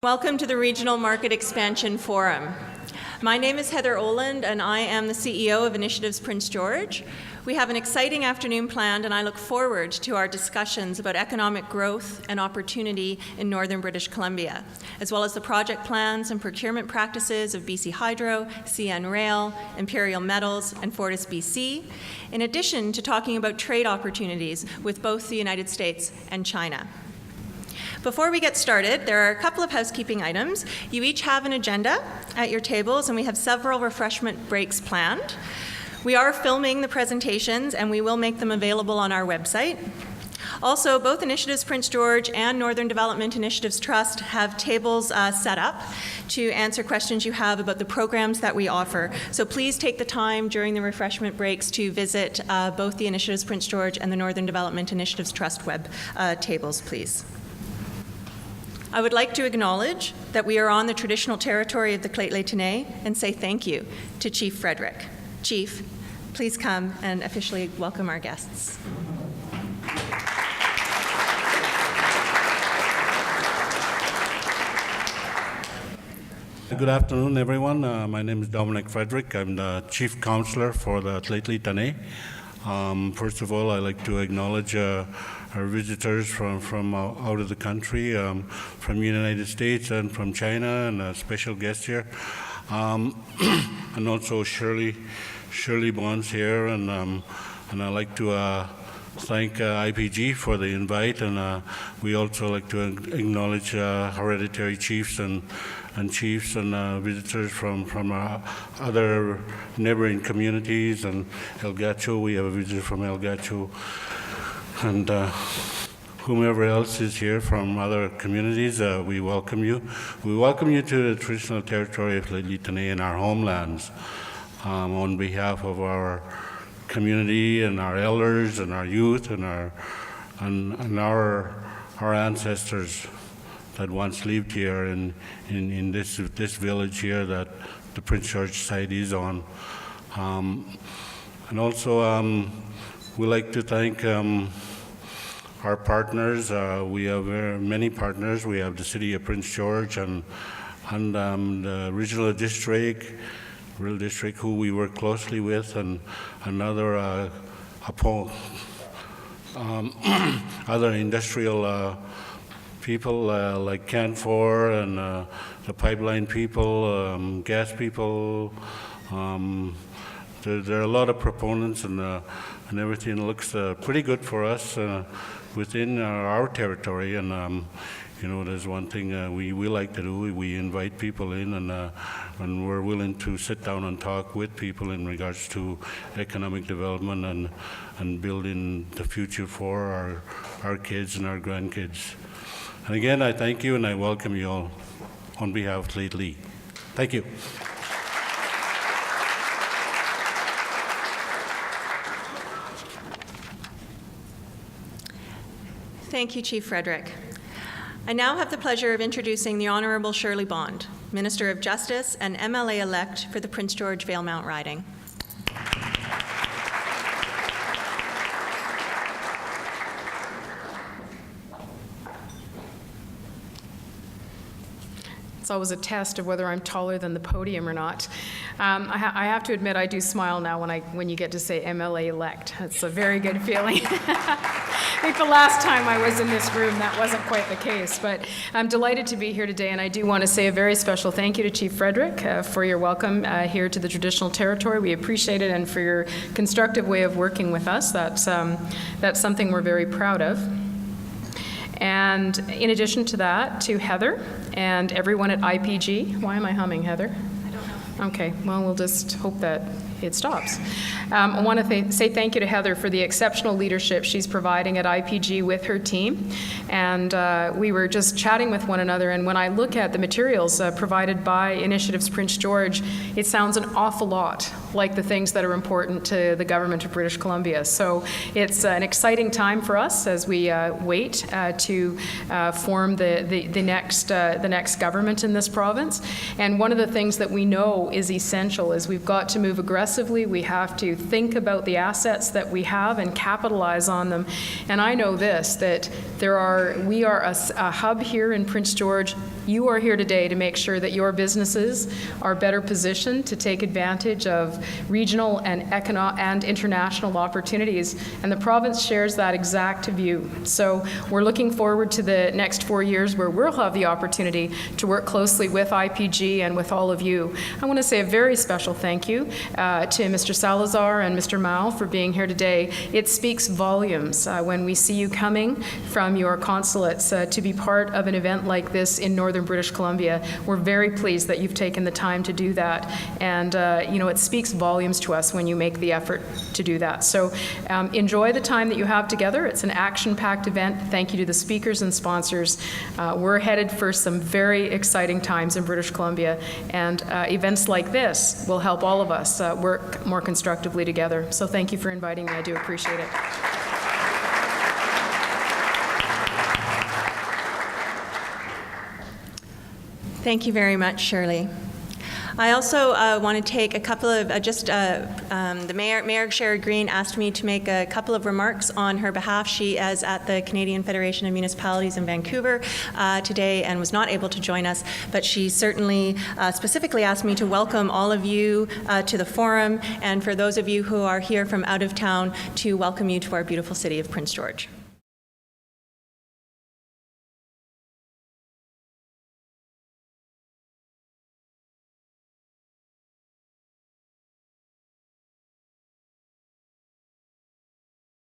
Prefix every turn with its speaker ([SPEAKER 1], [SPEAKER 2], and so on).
[SPEAKER 1] Welcome to the Regional Market Expansion Forum. My name is Heather Oland and I am the CEO of Initiatives Prince George. We have an exciting afternoon planned and I look forward to our discussions about economic growth and opportunity in northern British Columbia, as well as the project plans and procurement practices of BC Hydro, CNRE, Imperial Metals, and Fortis BC, in addition to talking about trade opportunities with both the United States and China. Before we get started, there are a couple of housekeeping items. You each have an agenda at your tables, and we have several refreshment breaks planned. We are filming the presentations, and we will make them available on our website. Also, both Initiatives Prince George and Northern Development Initiatives Trust have tables set up to answer questions you have about the programs that we offer. So please take the time during the refreshment breaks to visit both the Initiatives Prince George and the Northern Development Initiatives Trust web tables, please. I would like to acknowledge that we are on the traditional territory of the Lheidli T'enneh and say thank you to Chief Frederick. Chief, please come and officially welcome our guests.
[SPEAKER 2] Good afternoon, everyone. My name is Dominic Frederick. I'm the Chief Counselor for the Lheidli T'enneh. First of all, I'd like to acknowledge our visitors from out of the country, from the United States and from China, and a special guest here. And also Shirley Bonds here, and I'd like to thank IPG for the invite, and we also like to acknowledge hereditary chiefs and visitors from other neighboring communities. And El Gacho, we have a visitor from El Gacho, and whomever else is here from other communities, we welcome you. We welcome you to the traditional territory of Lheidli T'enneh and our homelands on behalf of our community and our elders and our youth and our ancestors that once lived here in this village here that the Prince George site is on. And also we like to thank our partners. We have many partners. We have the City of Prince George and the Regional District, who we work closely with, and other other industrial people like Canfor and the pipeline people, gas people. There are a lot of proponents, and everything looks pretty good for us within our territory. And there's one thing we like to do. We invite people in, and we're willing to sit down and talk with people in regards to economic development and building the future for our kids and our grandkids. And again, I thank you and I welcome you all on behalf of Lheidli. Thank you.
[SPEAKER 1] Thank you, Chief Frederick. I now have the pleasure of introducing the Honourable Shirley Bond, Minister of Justice and MLA-elect for the Prince George Valemount riding.
[SPEAKER 3] It's always a test of whether I'm taller than the podium or not. I have to admit I do smile now when you get to say MLA-elect. It's a very good feeling. I think the last time I was in this room that wasn't quite the case, but I'm delighted to be here today, and I do want to say a very special thank you to Chief Frederick for your welcome here to the traditional territory. We appreciate it, and for your constructive way of working with us. That's something we're very proud of. And in addition to that, to Heather and everyone at IPG. Why am I humming, Heather?
[SPEAKER 1] I don't know.
[SPEAKER 3] Okay, well, we'll just hope that it stops. I want to say thank you to Heather for the exceptional leadership she's providing at IPG with her team. And we were just chatting with one another, and when I look at the materials provided by Initiatives Prince George, it sounds an awful lot like the things that are important to the government of British Columbia. So it's an exciting time for us as we wait to form the next government in this province. And one of the things that we know is essential is we've got to move aggressively aggressively. We have to think about the assets that we have and capitalize on them. And I know this, that we are a hub here in Prince George. You are here today to make sure that your businesses are better positioned to take advantage of regional and international opportunities, and the province shares that exact view. So we're looking forward to the next 4 years where we'll have the opportunity to work closely with IPG and with all of you. I want to say a very special thank you to Mr. Salazar and Mr. Mao for being here today. It speaks volumes when we see you coming from your consulates to be part of an event like this in Northern British Columbia. We're very pleased that you've taken the time to do that, and it speaks volumes to us when you make the effort to do that. So enjoy the time that you have together. It's an action-packed event. Thank you to the speakers and sponsors. We're headed for some very exciting times in British Columbia, and events like this will help all of us work more constructively together. So thank you for inviting me. I do appreciate it.
[SPEAKER 1] Thank you very much, Shirley. I also want to take a couple of, the Mayor Sherry Green asked me to make a couple of remarks on her behalf. She is at the Canadian Federation of Municipalities in Vancouver today and was not able to join us, but she certainly specifically asked me to welcome all of you to the forum, and for those of you who are here from out of town, to welcome you to our beautiful city of Prince George.